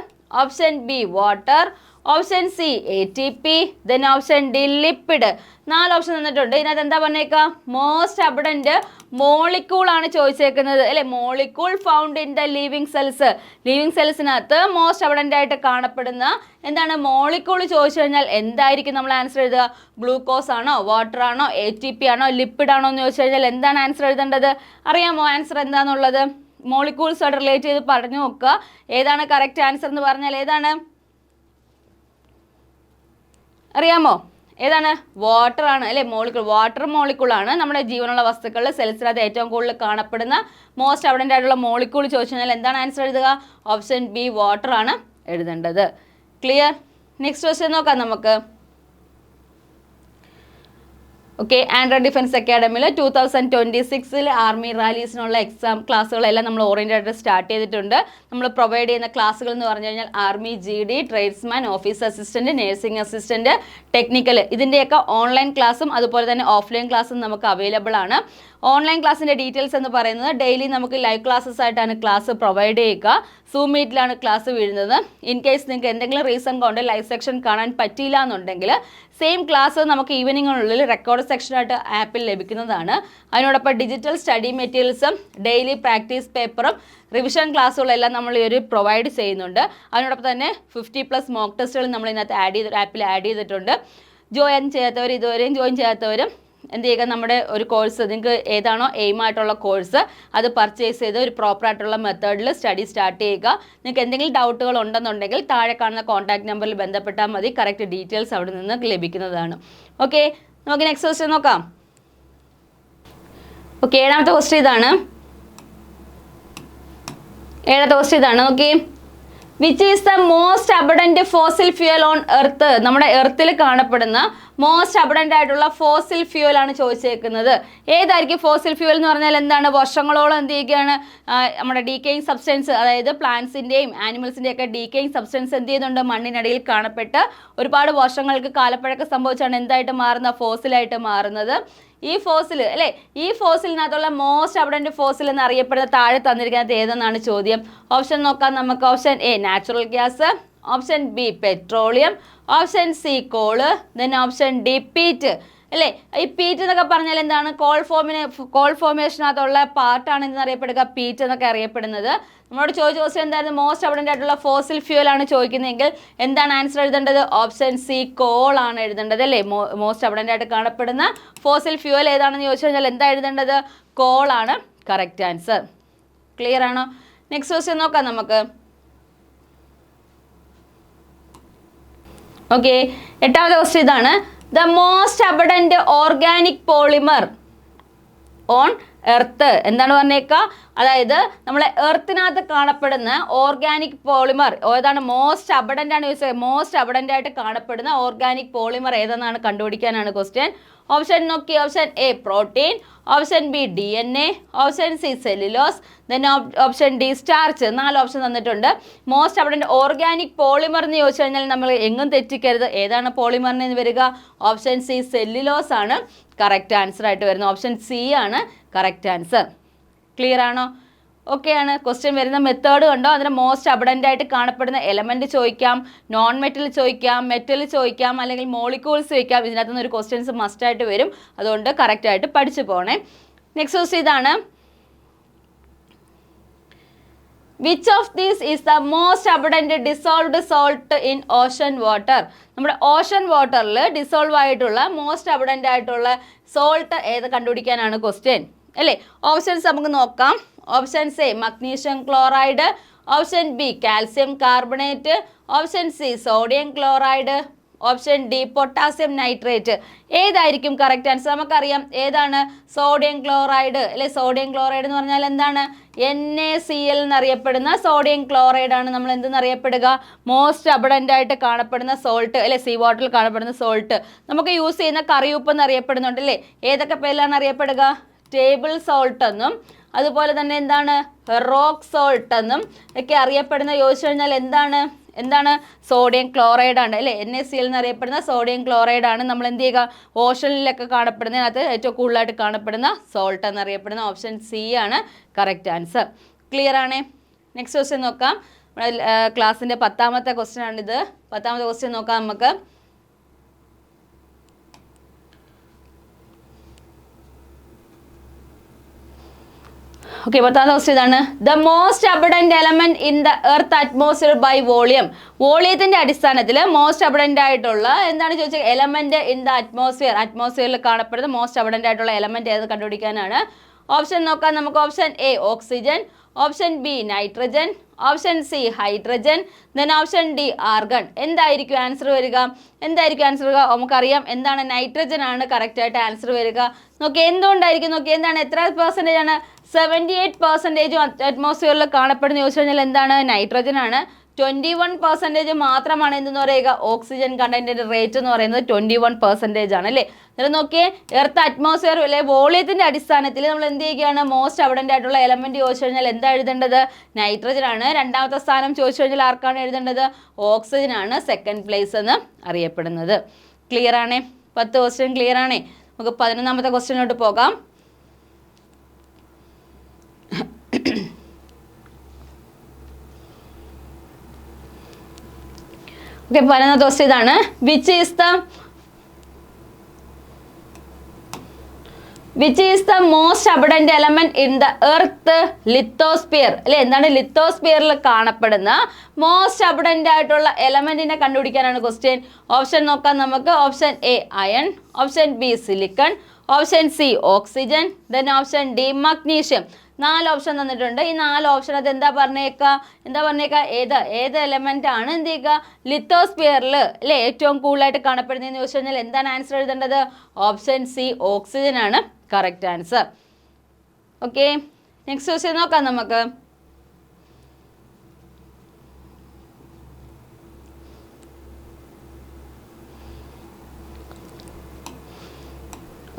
option B water, option C ATP, then option D lipid. 4 option തന്നിട്ടുണ്ട്. ഇതിനകത്ത് എന്താ പറഞ്ഞേക്കാം? മോസ്റ്റ് അബഡന്റ് മോളിക്യൂൾ ആണ് ചോദിച്ചേക്കുന്നത് അല്ലെ. Molecule found in the living cells. Living സെൽസിനകത്ത് മോസ്റ്റ് അബഡന്റ് ആയിട്ട് കാണപ്പെടുന്ന എന്താണ് മോളിക്യൂൾ ചോദിച്ചു കഴിഞ്ഞാൽ എന്തായിരിക്കും നമ്മൾ ആൻസർ എഴുതുക? ഗ്ലൂക്കോസ് ആണോ, വാട്ടർ ആണോ, ATP ആണോ, ലിപ്പിഡ് ആണോ എന്ന് ചോദിച്ചു കഴിഞ്ഞാൽ എന്താണ് ആൻസർ എഴുതേണ്ടത്? അറിയാമോ ആൻസർ എന്താണെന്നുള്ളത്? മോളിക്യൂൾസായിട്ട് റിലേറ്റ് ചെയ്ത് പറഞ്ഞു നോക്കുക. ഏതാണ് കറക്റ്റ് ആൻസർ എന്ന് പറഞ്ഞാൽ ഏതാണ്? അറിയാമോ? ഏതാണ്? വാട്ടർ ആണ് അല്ലേ. മോളിക്യൂൾ, വാട്ടർ മോളിക്യൂൾ ആണ് നമ്മുടെ ജീവനുള്ള വസ്തുക്കളിൽ സെൽസിനകത്ത് ഏറ്റവും കൂടുതൽ കാണപ്പെടുന്ന മോസ്റ്റ് അബഡന്റ് ആയിട്ടുള്ള മോളിക്യൂൾ ചോദിച്ചു കഴിഞ്ഞാൽ എന്താണ് ആൻസർ എഴുതുക? ഓപ്ഷൻ ബി വാട്ടർ ആണ് എഴുതേണ്ടത്. ക്ലിയർ? നെക്സ്റ്റ് ക്വസ്റ്റ്യൻ നോക്കാം നമുക്ക്. ഓക്കെ, ആൻഡ്രോയിഡ് ഡിഫൻസ് അക്കാഡമിയിൽ 2026 ആർമി റാലീസിനുള്ള എക്സാം ക്ലാസ്സുകളെല്ലാം നമ്മൾ ഓറിയൻറ്റഡ് സ്റ്റാർട്ട് ചെയ്തിട്ടുണ്ട്. നമ്മൾ പ്രൊവൈഡ് ചെയ്യുന്ന ക്ലാസ്സുകൾ എന്ന് പറഞ്ഞു കഴിഞ്ഞാൽ army GD, tradesman, office assistant, nursing assistant, technical ഇതിൻ്റെയൊക്കെ ഓൺലൈൻ ക്ലാസ്സും അതുപോലെ തന്നെ ഓഫ്ലൈൻ ക്ലാസ്സും നമുക്ക് അവൈലബിൾ ആണ്. ഓൺലൈൻ ക്ലാസ്സിൻ്റെ ഡീറ്റെയിൽസ് എന്ന് പറയുന്നത് ഡെയിലി നമുക്ക് ലൈവ് ക്ലാസ്സസ് ആയിട്ടാണ് ക്ലാസ് പ്രൊവൈഡ് ചെയ്യുക. സൂം മീറ്റിലാണ് ക്ലാസ് വീഴുന്നത്. ഇൻ കേസ് നിങ്ങൾക്ക് എന്തെങ്കിലും റീസൺ കൊണ്ട് ലൈവ് സെക്ഷൻ കാണാൻ പറ്റിയില്ല എന്നുണ്ടെങ്കിൽ സെയിം ക്ലാസ് നമുക്ക് ഈവനിങ്ങിനുള്ളിൽ റെക്കോർഡ് സെക്ഷനായിട്ട് ആപ്പിൽ ലഭിക്കുന്നതാണ്. അതിനോടൊപ്പം ഡിജിറ്റൽ സ്റ്റഡി മെറ്റീരിയൽസും ഡെയിലി പ്രാക്ടീസ് പേപ്പറും റിവിഷൻ ക്ലാസ്സുകളെല്ലാം നമ്മൾ ഈ ഒരു പ്രൊവൈഡ് ചെയ്യുന്നുണ്ട്. അതിനോടൊപ്പം തന്നെ 50+ മോക്ക് ടെസ്റ്റുകൾ നമ്മൾ ഇതിനകത്ത് ആപ്പിൽ ആഡ് ചെയ്തിട്ടുണ്ട്. ജോയിൻ ചെയ്യാത്തവർ ഇതുവരെയും ജോയിൻ ചെയ്യാത്തവരും എന്ത് ചെയ്യുക, നമ്മുടെ ഒരു കോഴ്സ് നിങ്ങൾക്ക് ഏതാണോ എയിമായിട്ടുള്ള കോഴ്സ് അത് പർച്ചേസ് ചെയ്ത് ഒരു പ്രോപ്പറായിട്ടുള്ള മെത്തേഡിൽ സ്റ്റഡി സ്റ്റാർട്ട് ചെയ്യുക. നിങ്ങൾക്ക് എന്തെങ്കിലും ഡൗട്ടുകൾ ഉണ്ടെന്നുണ്ടെങ്കിൽ താഴെ കാണുന്ന കോൺടാക്ട് നമ്പറിൽ ബന്ധപ്പെട്ടാൽ മതി. കറക്റ്റ് ഡീറ്റെയിൽസ് അവിടെ നിന്ന് ലഭിക്കുന്നതാണ്. ഓക്കെ, നമുക്ക് നെക്സ്റ്റ് ക്വസ്റ്റ്യൻ നോക്കാം. ഓക്കെ, ഏഴാമത്തെ ക്വസ്റ്റ്യൻ ഇതാണ്. നോക്കി, which is the most abundant fossil fuel on earth? നമ്മുടെ എർത്തിൽ കാണപ്പെടുന്ന മോസ്റ്റ് അബഡൻ്റ് ആയിട്ടുള്ള ഫോസിൽ ഫ്യൂവൽ ആണ് ചോദിച്ചേക്കുന്നത്. ഏതായിരിക്കും ഫോസിൽ ഫ്യൂവൽ എന്ന് പറഞ്ഞാൽ എന്താണ്? വർഷങ്ങളോളം എന്ത് ചെയ്യുകയാണ്, നമ്മുടെ ഡീക്കേയിങ് സബ്സ്റ്റൻസ്, അതായത് പ്ലാന്റ്സിൻ്റെയും ആനിമൽസിൻ്റെയും ഒക്കെ ഡീക്കേയിങ് സബ്സ്റ്റൻസ് എന്ത് ചെയ്യുന്നുണ്ട്, മണ്ണിനടിയിൽ കാണപ്പെട്ട് ഒരുപാട് വർഷങ്ങൾക്ക് കാലപ്പഴക്കം സംഭവിച്ചാണ് എന്തായിട്ട് മാറുന്നത്, ഫോസിലായിട്ട് മാറുന്നത്. ഈ ഫോസിൽ അല്ലേ, ഈ ഫോസിലിനകത്തുള്ള മോസ്റ്റ് അബഡൻറ്റ് ഫോസിൽ എന്നറിയപ്പെടുന്ന താഴെ തന്നിരിക്കുന്നത് ഏതെന്നാണ് ചോദ്യം. ഓപ്ഷൻ നോക്കാം നമുക്ക്. Option A natural gas, option B petroleum, option C coal, then option D peat. അല്ലേ, ഈ പീറ്റ് എന്നൊക്കെ പറഞ്ഞാൽ എന്താണ്? കോൾ ഫോർമേഷനകത്തുള്ള പാർട്ടാണ് എന്നറിയപ്പെടുക പീറ്റ് എന്നൊക്കെ അറിയപ്പെടുന്നത്. നമ്മളോട് ചോദിച്ച ക്വസ്റ്റ്യൻ എന്തായിരുന്നു? മോസ്റ്റ് അബഡൻ്റ് ആയിട്ടുള്ള ഫോസിൽ ഫ്യൂവൽ ആണ് ചോദിക്കുന്നതെങ്കിൽ എന്താണ് ആൻസർ എഴുതേണ്ടത്? ഓപ്ഷൻ സി കോൾ ആണ് എഴുതേണ്ടത്. അല്ലേ, മോസ്റ്റ് അബഡൻ്റ് ആയിട്ട് കാണപ്പെടുന്ന ഫോസിൽ ഫ്യൂവൽ ഏതാണെന്ന് ചോദിച്ചു കഴിഞ്ഞാൽ എന്താ എഴുതേണ്ടത്? കോൾ ആണ് കറക്റ്റ് ആൻസർ. ക്ലിയർ ആണോ? നെക്സ്റ്റ് ക്വസ്റ്റ്യൻ നോക്കാം നമുക്ക്. ഓക്കെ, എട്ടാമത്തെ ക്വസ്റ്റ്യൻ ഇതാണ്. The most അബഡൻറ്റ് organic polymer on earth. എന്താണ് പറഞ്ഞേക്കുക? അതായത് നമ്മളെ എർത്തിനകത്ത് കാണപ്പെടുന്ന ഓർഗാനിക് പോളിമർ ഏതാണ്? മോസ്റ്റ് അബഡൻ്റ് ആണ് ചോദിച്ചത്. മോസ്റ്റ് അബഡൻ്റ് ആയിട്ട് കാണപ്പെടുന്ന ഓർഗാനിക് പോളിമർ ഏതെന്നാണ് കണ്ടുപിടിക്കാനാണ് ക്വസ്റ്റ്യൻ. ഓപ്ഷൻ നോക്കി. Option A protein, option B DNA, option C cellulose, then option D starch. 4 option തന്നിട്ടുണ്ട്. മോസ്റ്റ് അബഡൻറ്റ് ഓർഗാനിക് പോളിമർ എന്ന് ചോദിച്ചു കഴിഞ്ഞാൽ നമ്മൾ എങ്ങും തെറ്റിക്കരുത്. ഏതാണ് പോളിമറിന് വരിക? ഓപ്ഷൻ സി സെല്ലുലോസ് ആണ് കറക്റ്റ് ആൻസർ ആയിട്ട് വരുന്നത്. ഓപ്ഷൻ സി ആണ് കറക്റ്റ് ആൻസർ. ക്ലിയർ ആണോ? ഓക്കെ ആണ്. ക്വസ്റ്റ്യൻ വരുന്ന മെത്തേഡ് കണ്ടോ? അതിന് മോസ്റ്റ് അബഡൻ്റ് ആയിട്ട് കാണപ്പെടുന്ന എലമെൻറ്റ് ചോദിക്കാം, നോൺ മെറ്റൽ ചോദിക്കാം, മെറ്റൽ ചോദിക്കാം, അല്ലെങ്കിൽ മോളിക്യൂൾസ് ചോദിക്കാം. ഇതിനകത്ത് നിന്ന് ഒരു ക്വസ്റ്റ്യൻസ് മസ്റ്റായിട്ട് വരും. അതുകൊണ്ട് കറക്റ്റായിട്ട് പഠിച്ചു പോകണേ. നെക്സ്റ്റ് ക്വസ്റ്റ്യൻ ഇതാണ്. Which of these is the most abundant dissolved salt in ocean water? നമ്മുടെ ഓഷൻ വാട്ടറിൽ ഡിസോൾവ് ആയിട്ടുള്ള മോസ്റ്റ് അബഡൻ്റ് ആയിട്ടുള്ള സോൾട്ട് ഏത് കണ്ടുപിടിക്കാനാണ് ക്വസ്റ്റ്യൻ. അല്ലേ, ഓപ്ഷൻസ് നമുക്ക് നോക്കാം. Option A magnesium chloride, option B calcium carbonate, option C sodium chloride, option D potassium nitrate. ഏതായിരിക്കും കറക്റ്റ് ആൻസർ? നമുക്കറിയാം ഏതാണ് സോഡിയം ക്ലോറൈഡ്. അല്ലെ, സോഡിയം ക്ലോറൈഡ് എന്ന് പറഞ്ഞാൽ എന്താണ്? NaCl എന്നറിയപ്പെടുന്ന സോഡിയം ക്ലോറൈഡ് ആണ് നമ്മൾ എന്തെന്നറിയപ്പെടുക? മോസ്റ്റ് അബഡൻ്റ് ആയിട്ട് കാണപ്പെടുന്ന സോൾട്ട്. അല്ലെ, സീ വാട്ടറിൽ കാണപ്പെടുന്ന സോൾട്ട്. നമുക്ക് യൂസ് ചെയ്യുന്ന കറിയുപ്പ് എന്നറിയപ്പെടുന്നുണ്ട്. അല്ലേ, ഏതൊക്കെ പേരിലാണ് അറിയപ്പെടുക? ടേബിൾ സോൾട്ട് എന്നും അതുപോലെ തന്നെ എന്താണ് റോക്ക് സോൾട്ട് എന്നും ഒക്കെ അറിയപ്പെടുന്ന ചോദിച്ചു കഴിഞ്ഞാൽ എന്താണ് സോഡിയം ക്ലോറൈഡ് ആണ്. അല്ലേ, NaCl എന്നറിയപ്പെടുന്ന സോഡിയം ക്ലോറൈഡ് ആണ് നമ്മൾ എന്ത് ചെയ്യുക? ഓഷനിലൊക്കെ കാണപ്പെടുന്നതിനകത്ത് ഏറ്റവും കൂടുതലായിട്ട് കാണപ്പെടുന്ന സോൾട്ട് എന്നറിയപ്പെടുന്ന ഓപ്ഷൻ സി ആണ് കറക്റ്റ് ആൻസർ. ക്ലിയർ ആണേ? നെക്സ്റ്റ് ക്വസ്റ്റ്യൻ നോക്കാം. ക്ലാസ്സിൻ്റെ 10ാമത്തെ ക്വസ്റ്റ്യൻ ആണിത്. 10ാമത്തെ ക്വസ്റ്റ്യൻ നോക്കാം നമുക്ക്. ഓക്കെ, 10ാമത്തെ ക്വസ്റ്റ്യൻ ഇതാണ്. The most abundant element in the earth atmosphere by volume. വോളിയത്തിന്റെ അടിസ്ഥാനത്തിൽ മോസ്റ്റ് അബഡൻറ്റ് ആയിട്ടുള്ള എന്താണ് ചോദിച്ചത്? എലമെന്റ് ഇൻ ദ അറ്റ്മോസ്ഫിയറിൽ കാണപ്പെടുന്ന മോസ്റ്റ് അബഡൻറ്റ് ആയിട്ടുള്ള എലമെന്റ് ഏത് കണ്ടുപിടിക്കാനാണ്. ഓപ്ഷൻ നോക്കാം നമുക്ക്. Option A oxygen, option B nitrogen, option C hydrogen, then option D argon. എന്തായിരിക്കും ആൻസർ വരിക? നമുക്കറിയാം എന്താണ് നൈട്രജൻ ആണ് കറക്റ്റ് ആയിട്ട് ആൻസർ വരിക. നോക്കി എന്തുകൊണ്ടായിരിക്കും? നോക്കി എന്താണ്, എത്ര പെർസെൻറ്റേജ് ആണ്? 78% അറ്റ്മോസ്ഫിയറിൽ കാണപ്പെടുന്ന ചോദിച്ചു കഴിഞ്ഞാൽ എന്താണ്? നൈട്രജൻ ആണ്. 21% മാത്രമാണ് എന്തെന്ന് പറയുക? ഓക്സിജൻ കണ്ടന്റിന്റെ റേറ്റ് എന്ന് പറയുന്നത് 21% ആണ്. അല്ലേ, എന്നിട്ട് നോക്കിയേ എർത്ത് അറ്റ്മോസ്ഫിയർ അല്ലെ വോളിയത്തിന്റെ അടിസ്ഥാനത്തിൽ നമ്മൾ എന്ത് ചെയ്യുകയാണ്? മോസ്റ്റ് അബഡന്റ് ആയിട്ടുള്ള എലമെന്റ് ചോദിച്ചു കഴിഞ്ഞാൽ എന്താ എഴുതേണ്ടത്? നൈട്രജൻ ആണ്. 2ാമത്തെ സ്ഥാനം ചോദിച്ചു കഴിഞ്ഞാൽ ആർക്കാണ് എഴുതേണ്ടത്? ഓക്സിജൻ ആണ് സെക്കൻഡ് പ്ലേസ് എന്ന് അറിയപ്പെടുന്നത്. ക്ലിയർ ആണേ? 10 ക്വസ്റ്റ്യൻ ക്ലിയർ ആണേ? നമുക്ക് 11ാമത്തെ ക്വസ്റ്റ്യനോട്ട് പോകാം. ഓക്കെ, 11ാമത്തെ ക്വസ്റ്റ്യൻ ഇതാണ്. Which is the which is the most abundant element in the earth? Lithosphere അല്ലെ. എന്താണ് ലിത്തോസ്ഫിയറിൽ കാണപ്പെടുന്ന മോസ്റ്റ് അബഡന്റ് ആയിട്ടുള്ള എലമെന്റിനെ കണ്ടുപിടിക്കാനാണ് ക്വസ്റ്റ്യൻ. ഓപ്ഷൻ നോക്കാം നമുക്ക്. Option A iron, option B silicon, option C oxygen, then option D magnesium. 4 option തന്നിട്ടുണ്ട്. ഈ 4 option അത് എന്താ പറഞ്ഞേക്ക ഏത് എലമെന്റ് ആണ് എന്ത് ചെയ്യുക ലിത്തോസ്ഫിയറിൽ അല്ലെ ഏറ്റവും കൂടുതലായിട്ട് കാണപ്പെടുന്നതെന്ന് ചോദിച്ചു കഴിഞ്ഞാൽ എന്താണ് ആൻസർ എഴുതേണ്ടത്? ഓപ്ഷൻ സി ഓക്സിജൻ ആണ് correct answer. Okay, next question നോക്കാം നമുക്ക്.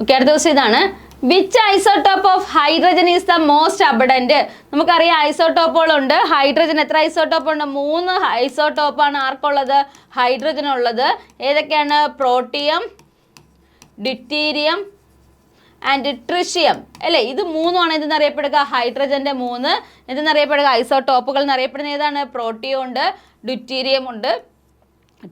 ഓക്കെ, അടുത്ത ക്വസ്റ്റ്യൻ ഇതാണ്. Which isotope of hydrogen is the most abundant? നമുക്കറിയാം ഐസോട്ടോപ്പുകളുണ്ട്. ഹൈഡ്രജൻ എത്ര ഐസോട്ടോപ്പ് ഉണ്ട്? 3 ഐസോട്ടോപ്പാണ് ആർക്കുള്ളത്? ഹൈഡ്രജനുള്ളത്. ഏതൊക്കെയാണ്? പ്രോട്ടിയം, ഡ്യൂറ്റീരിയം ആൻഡ് ട്രിഷ്യം അല്ലേ. ഇത് 3 എന്തെന്നറിയപ്പെടുക? ഹൈഡ്രജന്റെ 3 എന്തെന്നറിയപ്പെടുക? ഐസോട്ടോപ്പുകൾ എന്നറിയപ്പെടുന്ന ഏതാണ്? പ്രോട്ടിയം ഉണ്ട്, ഡ്യൂറ്റീരിയം ഉണ്ട്,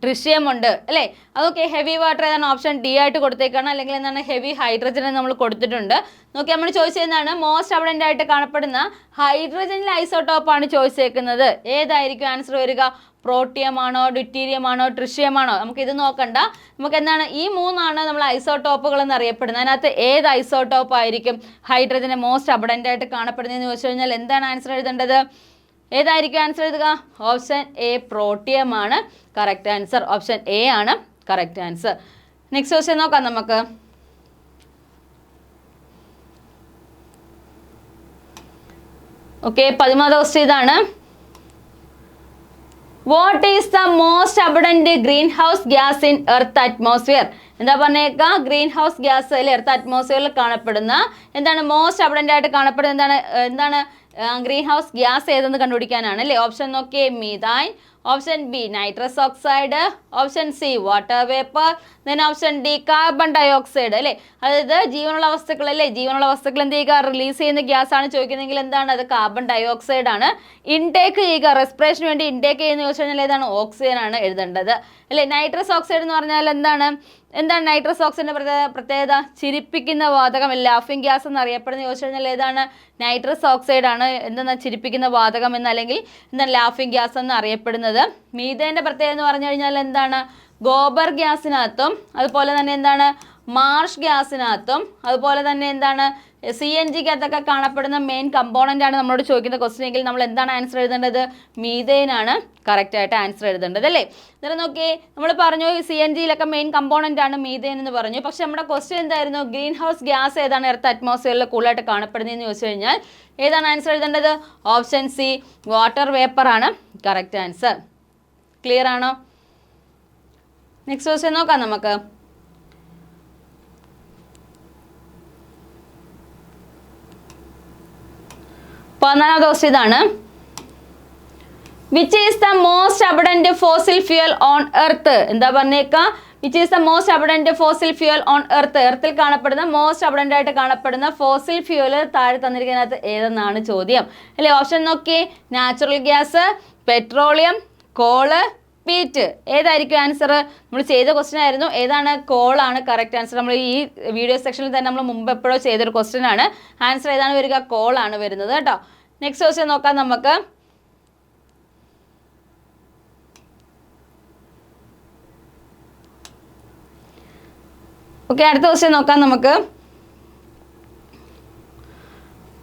ട്രിഷ്യം ഉണ്ട് അല്ലേ. അതൊക്കെ ഹെവി വാട്ടർ ഏതാണ്? ഓപ്ഷൻ ഡി ആയിട്ട് കൊടുത്തേക്കാണ്. അല്ലെങ്കിൽ എന്താണ് ഹെവി ഹൈഡ്രജൻ നമ്മൾ കൊടുത്തിട്ടുണ്ട്. നോക്കി നമ്മൾ ചോദിച്ചതാണ് മോസ്റ്റ് അബഡന്റ് ആയിട്ട് കാണപ്പെടുന്ന ഹൈഡ്രജനിൽ ഐസോട്ടോപ്പാണ് ചോദിച്ചേക്കുന്നത്. ഏതായിരിക്കും ആൻസർ വരിക? പ്രോട്ടിയം ആണോ, ഡ്യൂറ്റീരിയം ആണോ, ട്രിഷ്യം ആണോ? നമുക്ക് ഇത് നോക്കണ്ട. നമുക്ക് എന്താണ് ഈ 3 നമ്മൾ ഐസോട്ടോപ്പുകൾ എന്നറിയപ്പെടുന്നത്. അതിനകത്ത് ഏത് ഐസോട്ടോപ്പ് ആയിരിക്കും ഹൈഡ്രജനെ മോസ്റ്റ് അബഡന്റ് ആയിട്ട് കാണപ്പെടുന്നതെന്ന് ചോദിച്ചു കഴിഞ്ഞാൽ എന്താണ് ആൻസർ എഴുതേണ്ടത്? ഏതായിരിക്കും ആൻസർ എഴുതുക? ഓപ്ഷൻ എ പ്രോട്ടിയം ആണ് കറക്റ്റ് ആൻസർ. ഓപ്ഷൻ എ ആണ് കറക്റ്റ് ആൻസർ. നെക്സ്റ്റ് ക്വസ്റ്റ്യൻ നോക്കാം നമുക്ക്. ഓക്കെ, 13ാമത്തെ ക്വസ്റ്റ്യൻ ഇതാണ്. What is the most abundant green house gas in earth atmosphere? എന്താ പറഞ്ഞേക്ക? ഗ്രീൻ ഹൗസ് ഗ്യാസ് അല്ലെ എർത്ത് അറ്റ്മോസ്ഫിയറിൽ കാണപ്പെടുന്ന എന്താണ് മോസ്റ്റ് അബഡന്റ് ആയിട്ട് കാണപ്പെടുന്ന എന്താണ് ഗ്രീൻ ഹൗസ് ഗ്യാസ് ഏതെന്ന് കണ്ടുപിടിക്കാനാണ് അല്ലേ. ഓപ്ഷൻ നോക്കിയേ. Methane, option B nitrous oxide, option C water vapour, then option D carbon dioxide അല്ലേ. അതായത് ജീവനുള്ള വസ്തുക്കൾ അല്ലേ. ജീവനുള്ള വസ്തുക്കൾ എന്ത് ചെയ്യുക? റിലീസ് ചെയ്യുന്ന ഗ്യാസ് ആണ് ചോദിക്കുന്നതെങ്കിൽ എന്താണ് അത്? കാർബൺ ഡയോക്സൈഡ് ആണ്. ഇൻടേക്ക് ചെയ്യുക, റെസ്പിറേഷന് വേണ്ടി ഇൻടേക്ക് ചെയ്യുന്ന ചോദിച്ചു കഴിഞ്ഞാൽ ഏതാണ്? ഓക്സിജൻ ആണ് എഴുതേണ്ടത് അല്ലേ. നൈട്രസ് ഓക്സൈഡ് എന്ന് പറഞ്ഞാൽ എന്താണ് നൈട്രസ് ഓക്സൈഡിന്റെ പ്രത്യേകത? ചിരിപ്പിക്കുന്ന വാതകം, ലാഫിംഗ് ഗ്യാസ് എന്നറിയപ്പെടുന്ന ചോദിച്ചു കഴിഞ്ഞാൽ ഏതാണ്? നൈട്രസ് ഓക്സൈഡ് ആണ് എന്തെന്നാ ചിരിപ്പിക്കുന്ന വാതകം എന്ന്, അല്ലെങ്കിൽ എന്താണ് ലാഫിംഗ് ഗ്യാസ് എന്ന് അറിയപ്പെടുന്നത്. മീഥേന്റെ പ്രത്യേകത എന്ന് പറഞ്ഞു കഴിഞ്ഞാൽ എന്താണ്? ഗോബർ ഗ്യാസിനകത്തും അതുപോലെ തന്നെ എന്താണ് മാർഷ് ഗ്യാസിനകത്തും അതുപോലെ തന്നെ എന്താണ് CNG-ക്കകത്തൊക്കെ കാണപ്പെടുന്ന മെയിൻ കമ്പോണൻ്റ് ആണ് നമ്മളോട് ചോദിക്കുന്ന ക്വസ്റ്റ്യൻ എങ്കിൽ നമ്മൾ എന്താണ് ആൻസർ എഴുതേണ്ടത്? മീഥേൻ ആണ് കറക്റ്റ് ആയിട്ട് ആൻസർ എഴുതേണ്ടത് അല്ലേ. ഇന്നലെ നോക്കി നമ്മൾ പറഞ്ഞു CNG-യിലൊക്കെ മെയിൻ കമ്പോണൻ്റ് ആണ് മീഥേൻ എന്ന് പറഞ്ഞു. പക്ഷെ നമ്മുടെ ക്വസ്റ്റ്യൻ എന്തായിരുന്നു? ഗ്രീൻ ഹൗസ് ഗ്യാസ് ഏതാണ് എർത്ത് അറ്റ്മോസ്ഫിയറിൽ കൂടുതലായിട്ട് കാണപ്പെടുന്നതെന്ന് ചോദിച്ചു കഴിഞ്ഞാൽ ഏതാണ് ആൻസർ എഴുതേണ്ടത്? ഓപ്ഷൻ സി വാട്ടർ വേപ്പർ ആണ് കറക്റ്റ് ആൻസർ. ക്ലിയർ ആണോ? നെക്സ്റ്റ് ക്വസ്റ്റ്യൻ നോക്കാം നമുക്ക്. പതിനാലാമത്തെ ക്വസ്റ്റ്യൻ ഇതാണ്. Which is the most abundant fossil fuel on earth? എന്താ പറഞ്ഞേക്ക? Which is the most abundant fossil fuel on earth? എർത്തിൽ കാണപ്പെടുന്ന മോസ്റ്റ് അബഡന്റ് ആയിട്ട് കാണപ്പെടുന്ന ഫോസിൽ ഫ്യൂൽ താഴെ തന്നിരിക്കുന്നതിനകത്ത് ഏതെന്നാണ് ചോദ്യം അല്ലേ. ഓപ്ഷൻ നോക്കിയേ. Natural gas, petroleum, coal, peat. ഏതായിരിക്കും ആൻസർ? നമ്മൾ ചെയ്ത ക്വസ്റ്റ്യൻ ആയിരുന്നു. ഏതാണ്? കോളാണ് കറക്റ്റ് ആൻസർ. നമ്മൾ ഈ വീഡിയോ സെക്ഷനിൽ തന്നെ നമ്മൾ മുമ്പ് എപ്പോഴോ ചെയ്തൊരു ക്വസ്റ്റ്യൻ ആണ്. ആൻസർ ഏതാണ് വരിക? കോളാണ് വരുന്നത് കേട്ടോ. നെക്സ്റ്റ് ക്വസ്റ്റ്യൻ നോക്കാം നമുക്ക്. ഓക്കെ, അടുത്ത ക്വസ്റ്റ്യൻ നോക്കാം നമുക്ക്.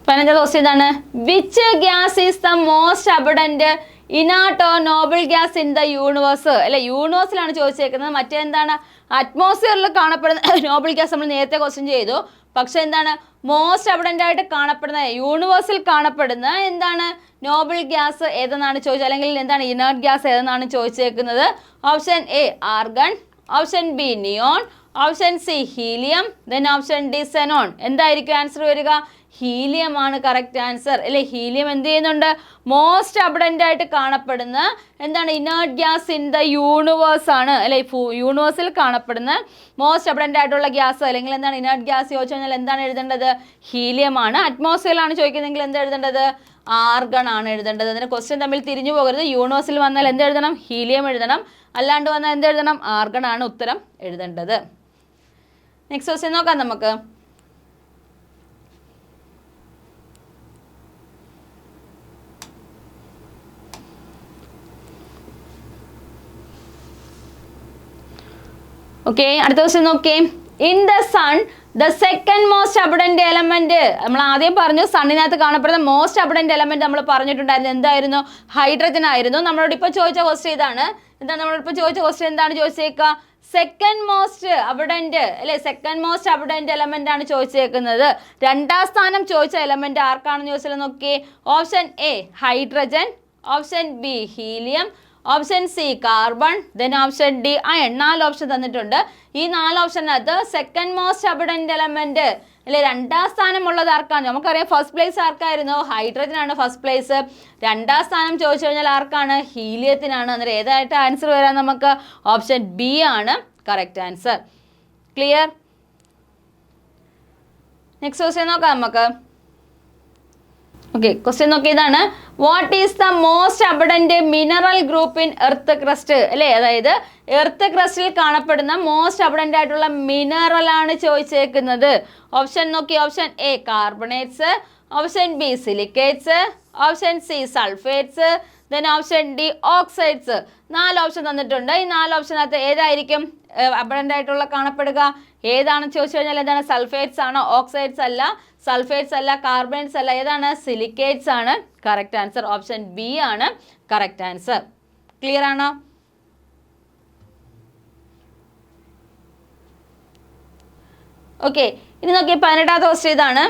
15ാമത്തെ ക്വസ്റ്റ്യൻ ഇതാണ്. Which gas is the most abundant inert or noble gas in the universe അല്ലെ. യൂണിവേഴ്സിലാണ് ചോദിച്ചേക്കുന്നത്. മറ്റെന്താണ്? അറ്റ്മോസ്ഫിയറിൽ കാണപ്പെടുന്ന നോബിൾ ഗ്യാസ് നമ്മൾ നേരത്തെ ക്വസ്റ്റ്യൻ ചെയ്തു. പക്ഷെ എന്താണ് മോസ്റ്റ് അബഡന്റ് ആയിട്ട് കാണപ്പെടുന്ന യൂണിവേഴ്സിൽ കാണപ്പെടുന്ന എന്താണ് നോബിൾ ഗ്യാസ് ഏതെന്നാണ് ചോദിച്ചത്, അല്ലെങ്കിൽ എന്താണ് ഇനർട്ട് ഗ്യാസ് ഏതെന്നാണ് ചോദിച്ചേക്കുന്നത്? Option A argon, option B neon, option C helium, then option D xenon. എന്തായിരിക്കും ആൻസർ വരിക? ഹീലിയം ആണ് കറക്റ്റ് ആൻസർ അല്ലേ. ഹീലിയം എന്ത് ചെയ്യുന്നുണ്ട്? മോസ്റ്റ് അബഡന്റ് ആയിട്ട് കാണപ്പെടുന്ന എന്താണ് inert gas in the universe ആണ് അല്ലെ. യൂണിവേഴ്സിൽ കാണപ്പെടുന്ന മോസ്റ്റ് അബഡന്റ് ആയിട്ടുള്ള ഗ്യാസ് അല്ലെങ്കിൽ എന്താണ് ഇനേർട്ട് ഗ്യാസ് ചോദിച്ചു കഴിഞ്ഞാൽ എന്താണ് എഴുതേണ്ടത്? ഹീലിയം ആണ്. അറ്റ്മോസ്ഫിയറിലാണ് ചോദിക്കുന്നതെങ്കിൽ എന്താ എഴുതേണ്ടത്? ആർഗൺ ആണ് എഴുതേണ്ടത്. അതിന് ക്വസ്റ്റ്യൻ തമ്മിൽ തിരിഞ്ഞു പോകരുത്. യൂണിവേഴ്സിൽ വന്നാൽ എന്ത് എഴുതണം? ഹീലിയം എഴുതണം. അല്ലാണ്ട് വന്നാൽ എന്ത് എഴുതണം? ആർഗൺ ആണ് ഉത്തരം എഴുതേണ്ടത്. നെക്സ്റ്റ് ക്വസ്റ്റ്യൻ നോക്കാം നമുക്ക്. ഓക്കെ, അടുത്ത ക്വസ്റ്റ്യൻ നോക്കേ. In the sun the second most abundant element, നമ്മൾ ആദ്യം പറഞ്ഞു സണ്ണിനകത്ത് കാണപ്പെടുന്ന മോസ്റ്റ് അബഡന്റ് എലമെന്റ് നമ്മൾ പറഞ്ഞിട്ടുണ്ടായിരുന്നു, എന്തായിരുന്നു? ഹൈഡ്രജൻ ആയിരുന്നു. നമ്മളോട് ഇപ്പൊ ചോദിച്ച ക്വസ്റ്റ്യൻ ഇതാണ്. നമ്മളോട് ഇപ്പൊ ചോദിച്ച ക്വസ്റ്റ്യൻ എന്താണ് ചോദിച്ചേക്കുക? സെക്കൻഡ് മോസ്റ്റ് അബഡന്റ് അല്ലെ, സെക്കൻഡ് മോസ്റ്റ് അബഡന്റ് എലമെന്റ് ആണ് ചോദിച്ചേക്കുന്നത്. രണ്ടാം സ്ഥാനം ചോദിച്ച എലമെന്റ് ആർക്കാണെന്ന് ചോദിച്ചാൽ നോക്കിയേ. Option A hydrogen, option B helium, option C carbon, then option D iron. 4 option തന്നിട്ടുണ്ട്. ഈ 4 ഓപ്ഷനകത്ത് സെക്കൻഡ് മോസ്റ്റ് അബഡന്റ് എലമെന്റ് അല്ലെ രണ്ടാം സ്ഥാനം ഉള്ളത് ആർക്കാണ്? നമുക്കറിയാം ഫസ്റ്റ് പ്ലേസ് ആർക്കായിരുന്നു? ഹൈഡ്രജൻ ആണ് ഫസ്റ്റ് പ്ലേസ്. രണ്ടാം സ്ഥാനം ചോദിച്ചു കഴിഞ്ഞാൽ ആർക്കാണ്? ഹീലിയത്തിനാണ്. അന്നേരം ഏതായിട്ട് ആൻസർ വരാൻ നമുക്ക് ഓപ്ഷൻ ബി ആണ് correct answer. Clear? Next question നോക്കാം നമുക്ക്. ഓക്കെ, ക്വസ്റ്റ്യൻ നോക്കി ഇതാണ്. What is the most abundant mineral group in earth crust അല്ലേ? അതായത് എർത്ത് ക്രസ്റ്റിൽ കാണപ്പെടുന്ന മോസ്റ്റ് അബഡന്റ് ആയിട്ടുള്ള മിനറൽ ആണ് ചോദിച്ചേക്കുന്നത്. ഓപ്ഷൻ നോക്കി. Option A carbonates, option B silicates, option C sulphates, then option D oxides. 4 option തന്നിട്ടുണ്ട്. ഈ 4 ഓപ്ഷനകത്ത് ഏതായിരിക്കും അബഡന്റ് ആയിട്ടുള്ള കാണപ്പെടുക? ഏതാണെന്ന് ചോദിച്ചു കഴിഞ്ഞാൽ എന്താണ്? സൾഫേറ്റ്സ് ആണോ? ഓക്സൈഡ്സ് അല്ല. സൾഫേറ്റ്സ് അല്ല. കാർബണേറ്റ്സ് അല്ല. ഏതാണ്? സിലിക്കേറ്റ്സ് ആണ് കറക്റ്റ് ആൻസർ. ഓപ്ഷൻ ബി ആണ് കറക്റ്റ് ആൻസർ. ക്ലിയർ ആണോ? ഓക്കെ, ഇനി നോക്കിയ 18ാമത്തെ ക്വസ്റ്റ്യൻ ഇതാണ്.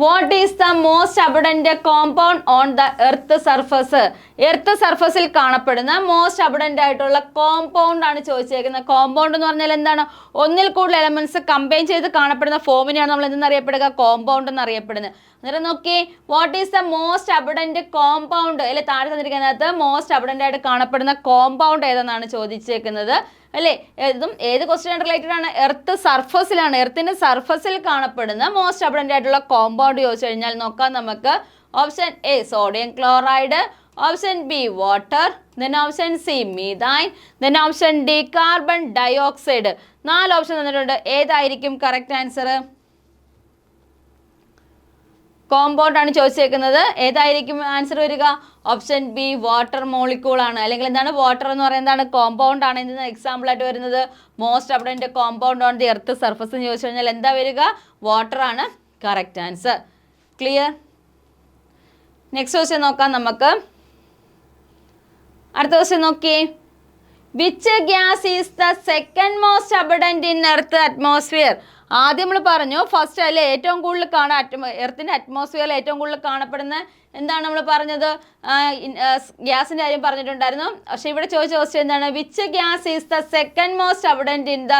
What is the most abundant compound on the earth surface? Earth സർഫസിൽ കാണപ്പെടുന്ന മോസ്റ്റ് അബഡന്റ് ആയിട്ടുള്ള കോമ്പൗണ്ട് ആണ് ചോദിച്ചേക്കുന്നത്. കോമ്പൗണ്ട് എന്ന് പറഞ്ഞാൽ എന്താണ്? ഒന്നിൽ കൂടുതൽ എലമെന്റ്സ് കമ്പൈൻ ചെയ്ത് കാണപ്പെടുന്ന ഫോമിനെയാണ് നമ്മൾ എന്തെന്നറിയപ്പെടുക? കോമ്പൗണ്ട് എന്നറിയപ്പെടുന്നത്. അന്നേരം നോക്കി, what is the most abundant compound അല്ലെ? താഴെ തന്നിരിക്കുന്നതിനകത്ത് മോസ്റ്റ് അബഡന്റ് ആയിട്ട് കാണപ്പെടുന്ന കോമ്പൗണ്ട് ഏതെന്നാണ് ചോദിച്ചേക്കുന്നത് അല്ലേ? ഇതും ഏത് ക്വസ്റ്റ്യൻ റിലേറ്റഡ് ആണ്? എർത്ത് സർഫസിലാണ്. എർത്തിന്റെ സർഫസിൽ കാണപ്പെടുന്ന മോസ്റ്റ് അബഡന്റ് ആയിട്ടുള്ള കോമ്പൗണ്ട് ചോദിച്ചു കഴിഞ്ഞാൽ നോക്കാം നമുക്ക്. Option A sodium chloride, option B water, then option C methane, then option D carbon dioxide. 4 option തന്നിട്ടുണ്ട്. ഏതായിരിക്കും കറക്റ്റ് ആൻസർ? കോമ്പൗണ്ട് ആണ് ചോദിച്ചേക്കുന്നത്. ഏതായിരിക്കും ആൻസർ വരിക? ഓപ്ഷൻ ബി വാട്ടർ മോളിക്യൂൾ ആണ്. അല്ലെങ്കിൽ എന്താണ് വാട്ടർ എന്ന് പറയുന്നത്? കോമ്പൗണ്ട് ആണ്. ഇതിന് എക്സാമ്പിൾ ആയിട്ട് വരുന്നത് most abundant compound on the earth surface എന്ന് ചോദിച്ചു കഴിഞ്ഞാൽ എന്താ വരിക? വാട്ടർ ആണ് correct answer. Clear? Next question നോക്കാം നമുക്ക്. അടുത്ത ക്വസ്റ്റ്യൻ നോക്കിയേ. Which gas is the second most abundant in earth atmosphere? ആദ്യം നമ്മൾ പറഞ്ഞു ഫസ്റ്റ് അല്ലെ ഏറ്റവും കൂടുതൽ എർത്തിന്റെ അറ്റ്മോസ്ഫിയറിൽ ഏറ്റവും കൂടുതൽ കാണപ്പെടുന്ന എന്താണ് നമ്മൾ പറഞ്ഞത്? ഗ്യാസിന്റെ കാര്യം പറഞ്ഞിട്ടുണ്ടായിരുന്നു. പക്ഷെ ഇവിടെ ചോദിച്ച ക്വസ്റ്റ്യൻ എന്താണ്? Which gas is the second most abundant in the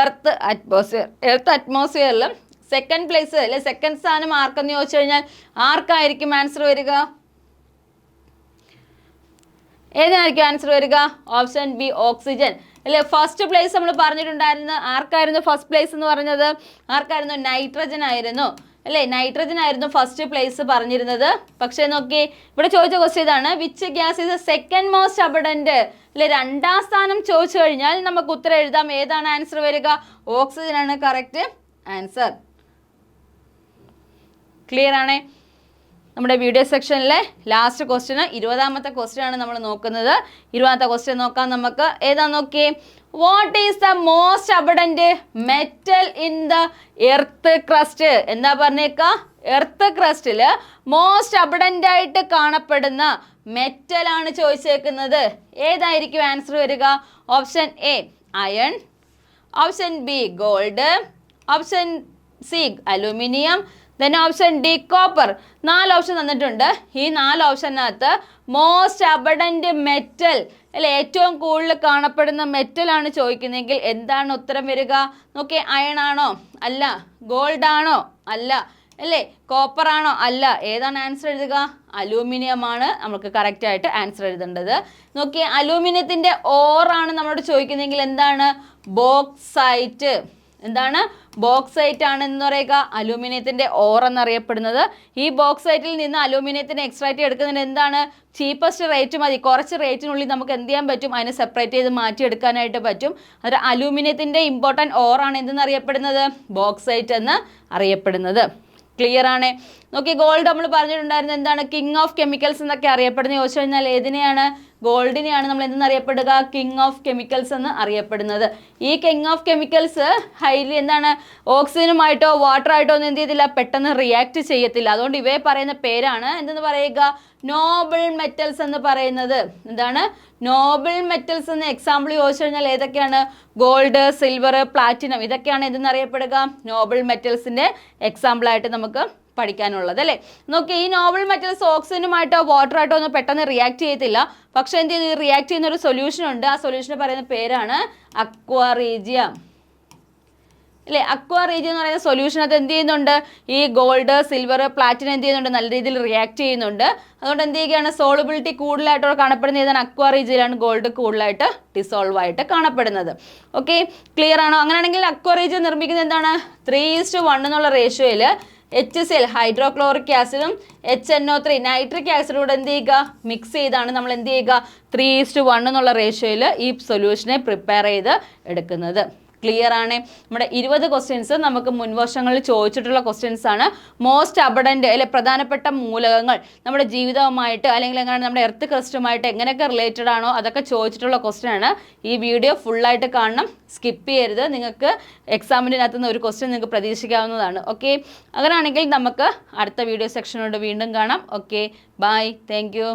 earth atmosphere? Earth അറ്റ്മോസ്ഫിയറിൽ സെക്കൻഡ് പ്ലേസ് അല്ലെ സെക്കൻഡ് സ്ഥാനം ആർക്കെന്ന് ചോദിച്ചു കഴിഞ്ഞാൽ ആർക്കായിരിക്കും ആൻസർ വരിക? ഏതായിരിക്കും ആൻസർ വരിക? ഓപ്ഷൻ ബി ഓക്സിജൻ അല്ലെ. ഫസ്റ്റ് പ്ലേസ് നമ്മൾ പറഞ്ഞിട്ടുണ്ടായിരുന്നു. ആർക്കായിരുന്നു ഫസ്റ്റ് പ്ലേസ് എന്ന് പറഞ്ഞത്? ആർക്കായിരുന്നു? നൈട്രജൻ ആയിരുന്നു അല്ലേ? നൈട്രജൻ ആയിരുന്നു ഫസ്റ്റ് പ്ലേസ് പറഞ്ഞിരുന്നത്. പക്ഷേ നോക്കി, ഇവിടെ ചോദിച്ച ക്വസ്റ്റ്യൻ ഇതാണ്. Which gas is second most abundant അല്ലെ? രണ്ടാം സ്ഥാനം ചോദിച്ചു കഴിഞ്ഞാൽ നമുക്ക് ഉത്തരം എഴുതാം. ഏതാണ് ആൻസർ വരിക? ഓക്സിജൻ ആണ് കറക്റ്റ് ആൻസർ. ക്ലിയർ ആണേ? നമ്മുടെ വീഡിയോ സെക്ഷനിലെ ലാസ്റ്റ് ക്വസ്റ്റ്യന് 20ാമത്തെ ക്വസ്റ്റ്യൻ ആണ് നമ്മൾ നോക്കുന്നത്. 20ാമത്തെ ക്വസ്റ്റ്യൻ നോക്കാം നമുക്ക്. ഏതാ നോക്കിയേ. What is the most abundant metal in the earth crust? എന്താ പറഞ്ഞേക്ക? എർത്ത് ക്രസ്റ്റില് മോസ്റ്റ് അബഡന്റ് ആയിട്ട് കാണപ്പെടുന്ന മെറ്റൽ ആണ് ചോദിച്ചേക്കുന്നത്. ഏതായിരിക്കും ആൻസർ വരിക? Option A iron, option B gold, option C aluminium, then option D copper. 4 option തന്നിട്ടുണ്ട്. ഈ 4 ഓപ്ഷനകത്ത് മോസ്റ്റ് അബഡന്റ് മെറ്റൽ അല്ലെ ഏറ്റവും കൂടുതൽ കാണപ്പെടുന്ന മെറ്റൽ ആണ് ചോദിക്കുന്നതെങ്കിൽ എന്താണ് ഉത്തരം വരിക? നോക്കി, അയൺ ആണോ? അല്ല. ഗോൾഡ് ആണോ? അല്ല. അല്ലേ? കോപ്പർ ആണോ? അല്ല. ഏതാണ് ആൻസർ എഴുതുക? അലൂമിനിയം ആണ് നമുക്ക് കറക്റ്റ് ആയിട്ട് ആൻസർ എഴുതേണ്ടത്. നോക്കി, അലൂമിനിയത്തിന്റെ ഓറാണ് നമ്മളോട് ചോദിക്കുന്നതെങ്കിൽ എന്താണ്? ബോക്സൈറ്റ്. എന്താണ്? ബോക്സൈറ്റ് ആണ് എന്ന് പറയുക അലൂമിനിയത്തിന്റെ ഓർ എന്നറിയപ്പെടുന്നത്. ഈ ബോക്സൈറ്റിൽ നിന്ന് അലൂമിനിയത്തിന് എക്സ്ട്രാക്ട് എടുക്കുന്നതിന് എന്താണ്? ചീപ്പസ്റ്റ് റേറ്റ് മതി. കുറച്ച് റേറ്റിനുള്ളിൽ നമുക്ക് എന്ത് ചെയ്യാൻ പറ്റും? അതിനെ സെപ്പറേറ്റ് ചെയ്ത് മാറ്റിയെടുക്കാനായിട്ട് പറ്റും. അത് അലൂമിനിയത്തിന്റെ ഇമ്പോർട്ടൻറ്റ് ഓർ ആണ് എന്തെന്നറിയപ്പെടുന്നത്? ബോക്സൈറ്റ് എന്ന് അറിയപ്പെടുന്നത്. ക്ലിയർ ആണ്? നോക്കി, ഗോൾഡ് നമ്മൾ പറഞ്ഞിട്ടുണ്ടായിരുന്നു എന്താണ്? കിങ് ഓഫ് കെമിക്കൽസ് എന്നൊക്കെ അറിയപ്പെടുന്നത് ചോദിച്ചു കഴിഞ്ഞാൽ ഏതിനെയാണ്? ഗോൾഡിനെയാണ് നമ്മൾ എന്തെന്നറിയപ്പെടുക, കിങ് ഓഫ് കെമിക്കൽസ് എന്ന് അറിയപ്പെടുന്നത്. ഈ കിങ് ഓഫ് കെമിക്കൽസ് ഹൈലി എന്താണ്, ഓക്സിജനുമായിട്ടോ വാട്ടറായിട്ടോ ഒന്നും എന്ത് ചെയ്തില്ല, പെട്ടെന്ന് റിയാക്ട് ചെയ്യത്തില്ല. അതുകൊണ്ട് ഇവയെ പറയുന്ന പേരാണ് എന്തെന്ന് പറയുക, നോബിൾ മെറ്റൽസ് എന്ന് പറയുന്നത്. എന്താണ്, നോബിൾ മെറ്റൽസ് എന്ന് എക്സാമ്പിൾ ചോദിച്ചു കഴിഞ്ഞാൽ ഏതൊക്കെയാണ്, ഗോൾഡ്, സിൽവർ, പ്ലാറ്റിനം, ഇതൊക്കെയാണ് എന്തെന്നറിയപ്പെടുക, നോബിൾ മെറ്റൽസിന്റെ എക്സാമ്പിൾ ആയിട്ട് നമുക്ക് പഠിക്കാനുള്ളത് അല്ലേ. നോക്കി, ഈ നോബിൾ മെറ്റൽസ് ഓക്സിജനുമായിട്ടോ വാട്ടറായിട്ടോ ഒന്നും പെട്ടെന്ന് റിയാക്ട് ചെയ്യത്തില്ല. പക്ഷെ എന്ത് ചെയ്യുന്നു, റിയാക്ട് ചെയ്യുന്ന ഒരു സൊല്യൂഷൻ ഉണ്ട്. ആ സൊല്യൂഷന് പറയുന്ന പേരാണ് അക്വാ റീജിയ അല്ലേ. അക്വാ റീജിയ എന്ന് പറയുന്ന സൊല്യൂഷനകത്ത് എന്ത് ചെയ്യുന്നുണ്ട്, ഈ ഗോൾഡ്, സിൽവർ, പ്ലാറ്റിനം എന്ത് ചെയ്യുന്നുണ്ട്, നല്ല രീതിയിൽ റിയാക്ട് ചെയ്യുന്നുണ്ട്. അതുകൊണ്ട് എന്ത് ചെയ്യുകയാണ്, സോളുബിലിറ്റി കൂടുതലായിട്ട് കാണപ്പെടുന്ന ഏതാണ്, അക്വാ റീജിയയിലാണ് ഗോൾഡ് കൂടുതലായിട്ട് ഡിസോൾവ് ആയിട്ട് കാണപ്പെടുന്നത്. ഓക്കെ, ക്ലിയർ ആണോ? അങ്ങനെയാണെങ്കിൽ അക്വാ റീജിയ നിർമ്മിക്കുന്നത് എന്താണ്, 3:1 എന്നുള്ള റേഷ്യോയിൽ HCl ഹൈഡ്രോക്ലോറിക് ആസിഡും HNO3 നൈട്രിക് ആസിഡും കൂടെ എന്ത് ചെയ്യുക, മിക്സ് ചെയ്താണ് നമ്മൾ എന്ത് ചെയ്യുക, 3:1 എന്നുള്ള റേഷ്യോയിൽ ഈ സൊല്യൂഷനെ പ്രിപ്പയർ ചെയ്ത് എടുക്കുന്നത്. ക്ലിയർ ആണ്. നമ്മുടെ 20 ക്വസ്റ്റ്യൻസ് നമുക്ക് മുൻവർഷങ്ങളിൽ ചോദിച്ചിട്ടുള്ള ക്വസ്റ്റ്യൻസ് ആണ്. മോസ്റ്റ് അബഡൻറ്റ് അല്ലെ പ്രധാനപ്പെട്ട മൂലകങ്ങൾ നമ്മുടെ ജീവിതവുമായിട്ട് അല്ലെങ്കിൽ എങ്ങനെ നമ്മുടെ എർത്ത് ക്രസ്റ്റുമായിട്ട് എങ്ങനെയൊക്കെ റിലേറ്റഡ് ആണോ അതൊക്കെ ചോദിച്ചിട്ടുള്ള ക്വസ്റ്റ്യൻ ആണ്. ഈ വീഡിയോ ഫുള്ളായിട്ട് കാണണം, സ്കിപ്പ് ചെയ്യരുത്. നിങ്ങൾക്ക് എക്സാമിനകത്ത് നിന്ന് ഒരു ക്വസ്റ്റ്യൻ നിങ്ങൾക്ക് പ്രതീക്ഷിക്കാവുന്നതാണ്. ഓക്കെ, അങ്ങനെയാണെങ്കിൽ നമുക്ക് അടുത്ത വീഡിയോ സെക്ഷനോട് വീണ്ടും കാണാം. Okay, bye, thank U.